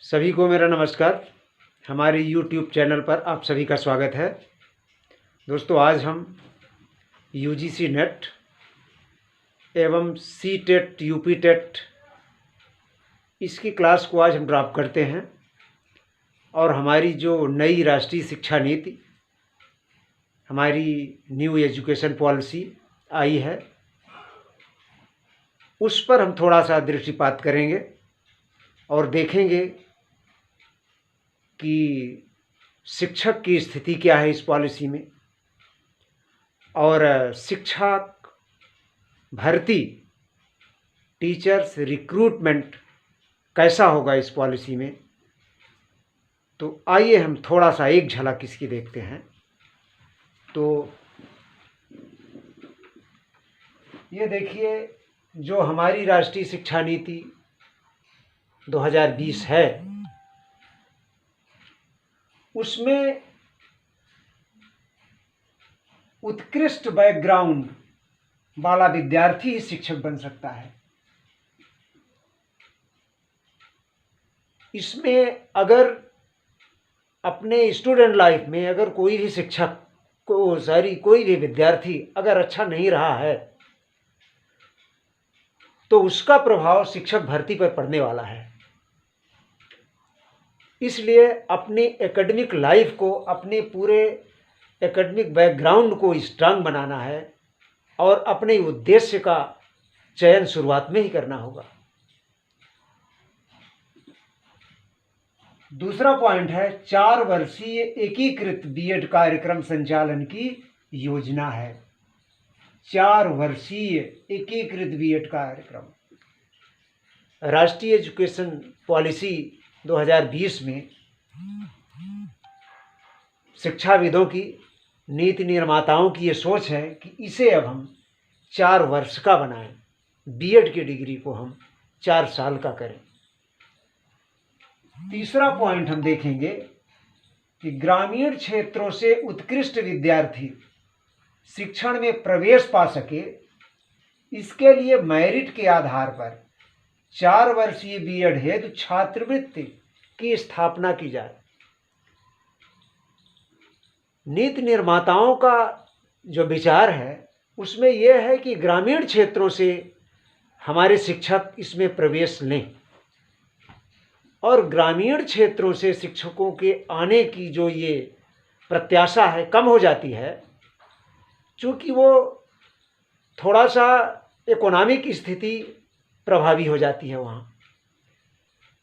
सभी को मेरा नमस्कार। हमारे YouTube चैनल पर आप सभी का स्वागत है। दोस्तों, आज हम UGC नेट एवं CTET UP टेट इसकी क्लास को आज हम ड्रॉप करते हैं और हमारी जो नई राष्ट्रीय शिक्षा नीति, हमारी न्यू एजुकेशन पॉलिसी आई है, उस पर हम थोड़ा सा दृष्टिपात करेंगे और देखेंगे कि शिक्षक की स्थिति क्या है इस पॉलिसी में, और शिक्षक भर्ती, टीचर्स रिक्रूटमेंट कैसा होगा इस पॉलिसी में। तो आइए हम थोड़ा सा एक झलक इसकी देखते हैं। तो ये देखिए, जो हमारी राष्ट्रीय शिक्षा नीति 2020 है, उसमें उत्कृष्ट बैकग्राउंड वाला विद्यार्थी ही शिक्षक बन सकता है। इसमें अगर अपने स्टूडेंट लाइफ में अगर कोई भी शिक्षक कोई भी विद्यार्थी अगर अच्छा नहीं रहा है, तो उसका प्रभाव शिक्षक भर्ती पर पड़ने वाला है। इसलिए अपनी एकेडमिक लाइफ को, अपने पूरे एकेडमिक बैकग्राउंड को स्ट्रांग बनाना है और अपने उद्देश्य का चयन शुरुआत में ही करना होगा। दूसरा पॉइंट है 4 वर्षीय एकीकृत बीएड कार्यक्रम संचालन की योजना है। 4 वर्षीय एकीकृत बीएड कार्यक्रम राष्ट्रीय एजुकेशन पॉलिसी 2020 में शिक्षाविदों की, नीति निर्माताओं की ये सोच है कि इसे अब हम 4 वर्ष का बनाएं, बीएड की डिग्री को हम 4 साल का करें। तीसरा पॉइंट हम देखेंगे कि ग्रामीण क्षेत्रों से उत्कृष्ट विद्यार्थी शिक्षण में प्रवेश पा सके, इसके लिए मेरिट के आधार पर 4 वर्षीय बीएड हेतु छात्रवृत्ति की स्थापना की जाए। नीति निर्माताओं का जो विचार है उसमें यह है कि ग्रामीण क्षेत्रों से हमारे शिक्षक इसमें प्रवेश लें, और ग्रामीण क्षेत्रों से शिक्षकों के आने की जो ये प्रत्याशा है कम हो जाती है, चूँकि वो थोड़ा सा इकोनॉमिक स्थिति प्रभावी हो जाती है वहाँ।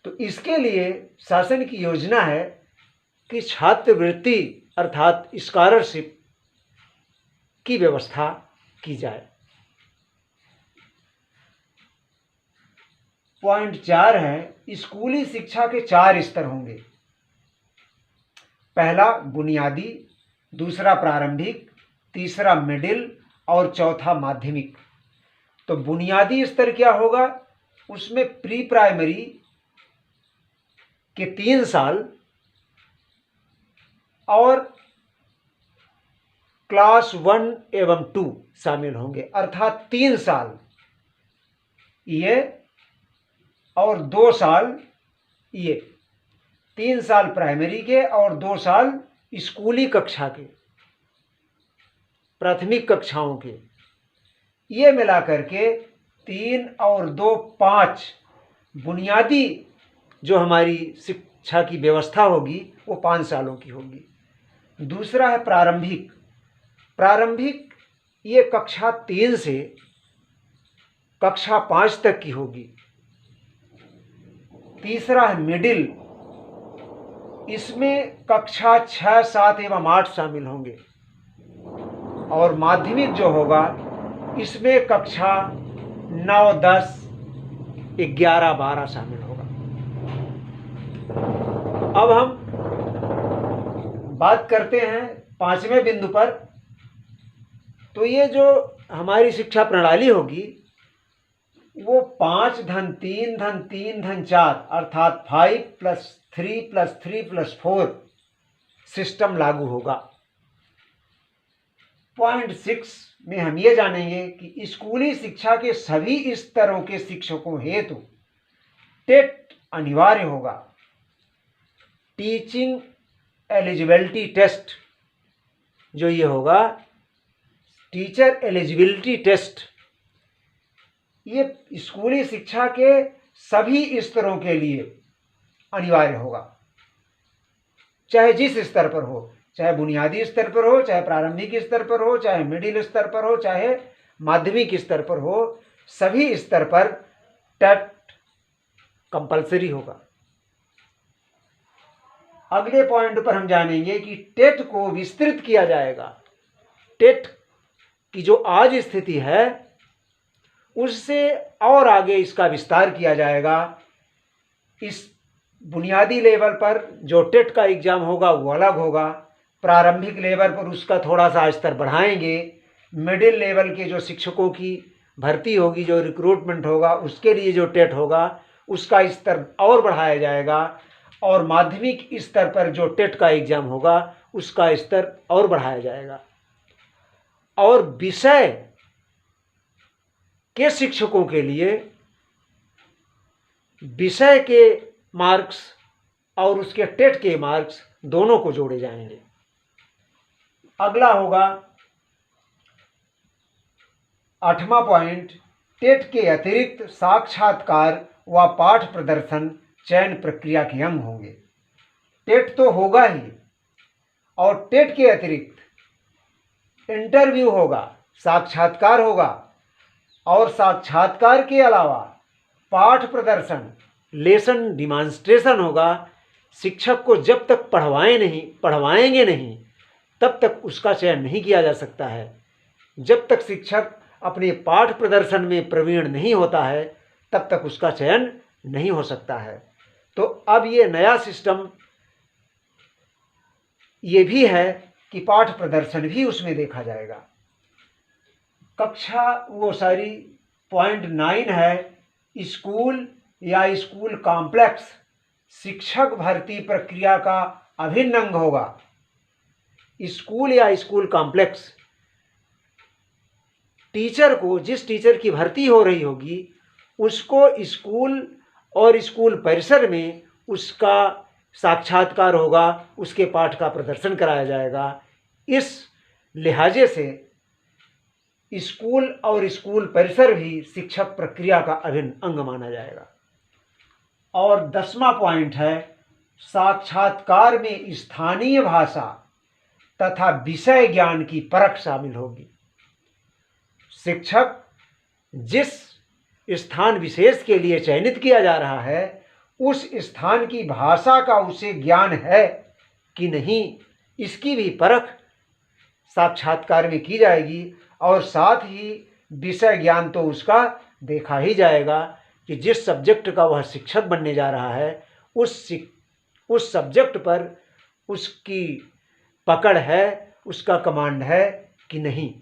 तो इसके लिए शासन की योजना है कि छात्रवृत्ति अर्थात स्कॉलरशिप की व्यवस्था की जाए। पॉइंट 4 है, स्कूली शिक्षा के 4 स्तर होंगे। पहला बुनियादी, दूसरा प्रारंभिक, तीसरा मिडिल और चौथा माध्यमिक। तो बुनियादी स्तर क्या होगा? उसमें प्री प्राइमरी के 3 साल और क्लास 1 एवं 2 शामिल होंगे, अर्थात 3 साल ये और 2 साल ये। 3 साल प्राइमरी के और 2 साल स्कूली कक्षा के, प्राथमिक कक्षाओं के। ये मिलाकर के 3 और 2 5 बुनियादी जो हमारी शिक्षा की व्यवस्था होगी वो 5 सालों की होगी। दूसरा है प्रारंभिक। प्रारंभिक ये कक्षा 3 से कक्षा 5 तक की होगी। तीसरा है मिडिल, इसमें कक्षा 6, 7 एवं 8 शामिल होंगे। और माध्यमिक जो होगा इसमें कक्षा 9, 10, 11, 12 शामिल होगा। अब हम बात करते हैं 5वें बिंदु पर। तो ये जो हमारी शिक्षा प्रणाली होगी वो 5 धन 3 धन 3 धन 4 अर्थात 5 + 3 + 3 + 4 सिस्टम लागू होगा। पॉइंट 6 में हम ये जानेंगे कि स्कूली शिक्षा के सभी स्तरों के शिक्षकों हेतु टेट अनिवार्य होगा। टीचिंग एलिजिबिलिटी टेस्ट जो ये होगा, टीचर एलिजिबिलिटी टेस्ट, ये स्कूली शिक्षा के सभी स्तरों के लिए अनिवार्य होगा, चाहे जिस स्तर पर हो, चाहे बुनियादी स्तर पर हो, चाहे प्रारंभिक स्तर पर हो, चाहे मिडिल स्तर पर हो, चाहे माध्यमिक स्तर पर हो, सभी स्तर पर टेट कंपलसरी होगा। अगले पॉइंट पर हम जानेंगे कि टेट को विस्तृत किया जाएगा। टेट की जो आज स्थिति है उससे और आगे इसका विस्तार किया जाएगा। इस बुनियादी लेवल पर जो टेट का एग्ज़ाम होगा वो अलग होगा, प्रारंभिक लेवल पर उसका थोड़ा सा स्तर बढ़ाएंगे, मिडिल लेवल के जो शिक्षकों की भर्ती होगी, जो रिक्रूटमेंट होगा, उसके लिए जो टेट होगा उसका स्तर और बढ़ाया जाएगा, और माध्यमिक स्तर पर जो टेट का एग्ज़ाम होगा उसका स्तर और बढ़ाया जाएगा। और विषय के शिक्षकों के लिए विषय के मार्क्स और उसके टेट के मार्क्स दोनों को जोड़े जाएंगे। अगला होगा 8वां पॉइंट, टेट के अतिरिक्त साक्षात्कार व पाठ प्रदर्शन चयन प्रक्रिया के अंग होंगे। टेट तो होगा ही, और टेट के अतिरिक्त इंटरव्यू होगा, साक्षात्कार होगा, और साक्षात्कार के अलावा पाठ प्रदर्शन, लेसन डिमॉन्स्ट्रेशन होगा। शिक्षक को जब तक पढ़वाएंगे नहीं तब तक उसका चयन नहीं किया जा सकता है। जब तक शिक्षक अपने पाठ प्रदर्शन में प्रवीण नहीं होता है तब तक उसका चयन नहीं हो सकता है। तो अब ये नया सिस्टम ये भी है कि पाठ प्रदर्शन भी उसमें देखा जाएगा। कक्षा वो सारी पॉइंट 9 है, स्कूल या स्कूल कॉम्प्लेक्स शिक्षक भर्ती प्रक्रिया का अभिन्न अंग होगा। स्कूल या स्कूल कॉम्प्लेक्स टीचर को, जिस टीचर की भर्ती हो रही होगी उसको स्कूल और स्कूल परिसर में उसका साक्षात्कार होगा, उसके पाठ का प्रदर्शन कराया जाएगा। इस लिहाजे से स्कूल और स्कूल परिसर भी शिक्षक प्रक्रिया का अभिन्न अंग माना जाएगा। और 10वां पॉइंट है, साक्षात्कार में स्थानीय भाषा तथा विषय ज्ञान की परख शामिल होगी। शिक्षक जिस स्थान विशेष के लिए चयनित किया जा रहा है उस स्थान की भाषा का उसे ज्ञान है कि नहीं, इसकी भी परख साक्षात्कार में की जाएगी। और साथ ही विषय ज्ञान तो उसका देखा ही जाएगा कि जिस सब्जेक्ट का वह शिक्षक बनने जा रहा है उस सब्जेक्ट पर उसकी पकड़ है, उसका कमांड है कि नहीं।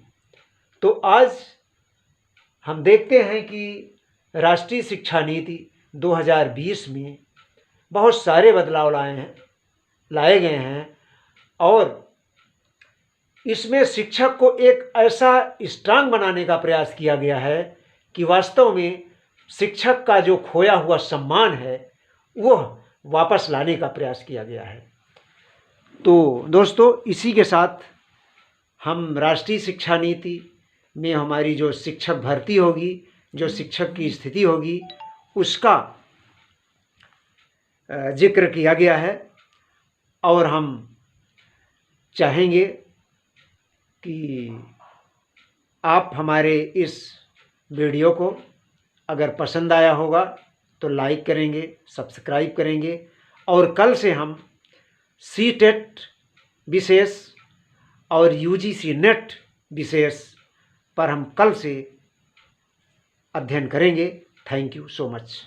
तो आज हम देखते हैं कि राष्ट्रीय शिक्षा नीति 2020 में बहुत सारे बदलाव लाए गए हैं, और इसमें शिक्षक को एक ऐसा स्ट्रांग बनाने का प्रयास किया गया है कि वास्तव में शिक्षक का जो खोया हुआ सम्मान है वह वापस लाने का प्रयास किया गया है। तो दोस्तों, इसी के साथ हम राष्ट्रीय शिक्षा नीति में हमारी जो शिक्षक भर्ती होगी, जो शिक्षक की स्थिति होगी, उसका जिक्र किया गया है। और हम चाहेंगे कि आप हमारे इस वीडियो को अगर पसंद आया होगा तो लाइक करेंगे, सब्सक्राइब करेंगे, और कल से हम सीटेट विशेष और यूजीसी नेट विशेष पर हम कल से अध्ययन करेंगे। Thank you so much.